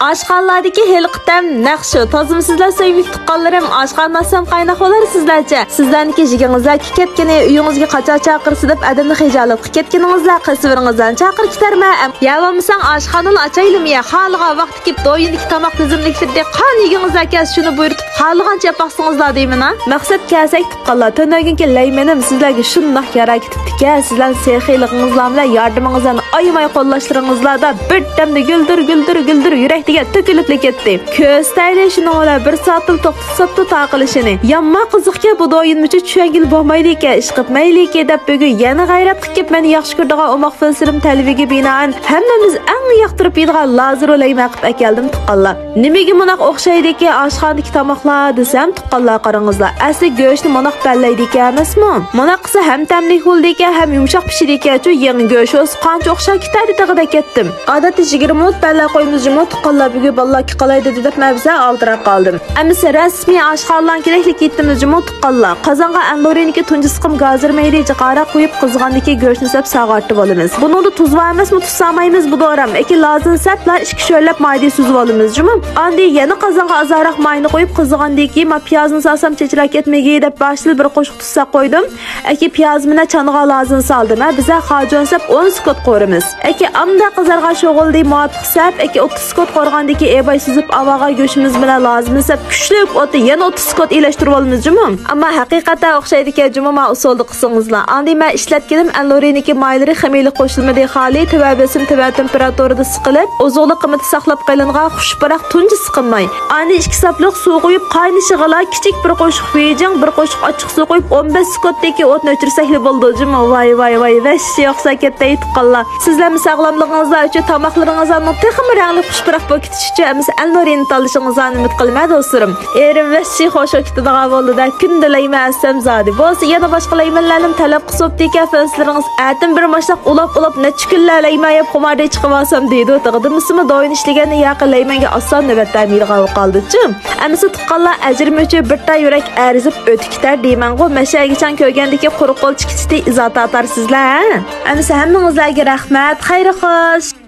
Aşqanlardaki heliqitam naqşı, tozimsizlar sevimli tuqqanlarım, aşqanmasam qaynaq olar sizlarcha. Sizlarniki jigingizlar ketgini, uyingizga qacha chaqirsa deb adamni xijalab ketganingizlar, qilsiviringizdan chaqir kitarma. Ya bo'lmasang aşqanini açaylim ya, xalqa vaqt kelib doyindiki tamoq tizimliklarda qan yegingizlar kes shuni buyurtib, xalqancha yapaqsingizlar deyman ha. Maqsad kelsak tuqqanlar, to'naginki laymenim sizlarga shundoq yarak ketibdi-ki, sizlar sexiyligingizlar bilan yordamingizdan aymay qo'llashlaringizlarda bir damda guldir yurak diye tökülüp ketdi. Köstaydi şunu ola bir saatlik to'xtatibdi taqilishini. Yamma qiziqga bu doyinmichi tushangil bo'lmaydi ekan, ish qilmaydi ekan deb bugun yana g'ayrat qilib meni yaxshi ko'rdigan omoq filsirim talbiga binoan hammamiz eng yoqtirib yeydigan lazir olayma qilib akeldim tuqqanlar. Nimaga bunaqa o'xshaydi ekan oshxonadagi tomoqlar desam tuqqanlar qarangizlar. Asli go'shtni bunaqa ballaydi ekan emasmi? Bunaqa qilsa ham tamlik bo'ldi ekan, ham yumshoq pishidi ekan. Shu yangi go'sht qancha o'xshab ketadi degida ketdim. Odatda 20 minut balla qo'yimiz tuqqanlar bugun ballaki qalaydi deb mabza oldirab qoldim. Amsa rasmiy oshxonadan kerakli ketdimiz jumot tuqqanlar. Qozonga andoriniki tunji siqim gazir mayli jiqara qo'yib qizg'andiki go'shtni sap sag'artib olamiz. Buni tuz va emasmi tuz samaymiz bu doram. Eki lazım saplar ikki sho'rlab mayda suzib olamiz jumot. Andi yana qozonga azaraq mayni qo'yib qizg'andiki ma piyozni salsam chechrak ketmagi deb boshli bir qo'shiq tuzsa qo'ydim. Eki piyoz mina chanig'a lazım saldim. Biza hajon sap 10 sekund qo'rimiz. Eki amda qizarga sho'g'ildi muvafiq sap eki 30 sekund qorgandiki ebay suzib avaga go'shimiz bilan lazım sap kuchlik o'ti yana 30 sekund elashtirib olamiz jumom. Ammo haqiqatan o'xshaydiki jumoma usulda qilsingizlar. Andi men ishlatganim anloriniki maylari xamiyli qo'shilmadi xoli tava besim tava temperaturada siqilib ozuqlik qiymati saqlab qo'yilgan xushparaq tunji siqilmay. Andi 2 sapliq suv qo'yib qaynishig'ila kichik bir qo'shiq vejing bir qo'shiq ochiq suv qo'yib 15 sekunddagi o'tni o'chirsakli bo'ldi jumom. Voy vashi yo'qsa ketdi tuqqanlar. Sizlarning sog'lomligingizlar uchun tamoqlaringizning texmi rangli xushparaq paketish uchun emas Alnorini tanlashingizni umid qilaman do'stlarim. Erim vashi xo'sh ketadigan bo'ldi-da kundalayman asam zodi. Bo'lsa yana boshqa laymanlarni talab qilibdi-ki faslaringiz atim bir mashlaq ulab necha kunlar layman yeb xumarda chiqib olsam deydi. O'taqdimizmi doyin ishlaganni yaqin laymanga oson navbatda milg'a qoldi-chi. Amsa tuqqanlar ajrim uchun bir ta yurak arzib o'tib ketar deyman-ku. Mashagichan ko'rgandiki quruq qo'l chiqishdi izot atarsizlar. Amsa hammangizlarga rahmat, xayr xo'sh.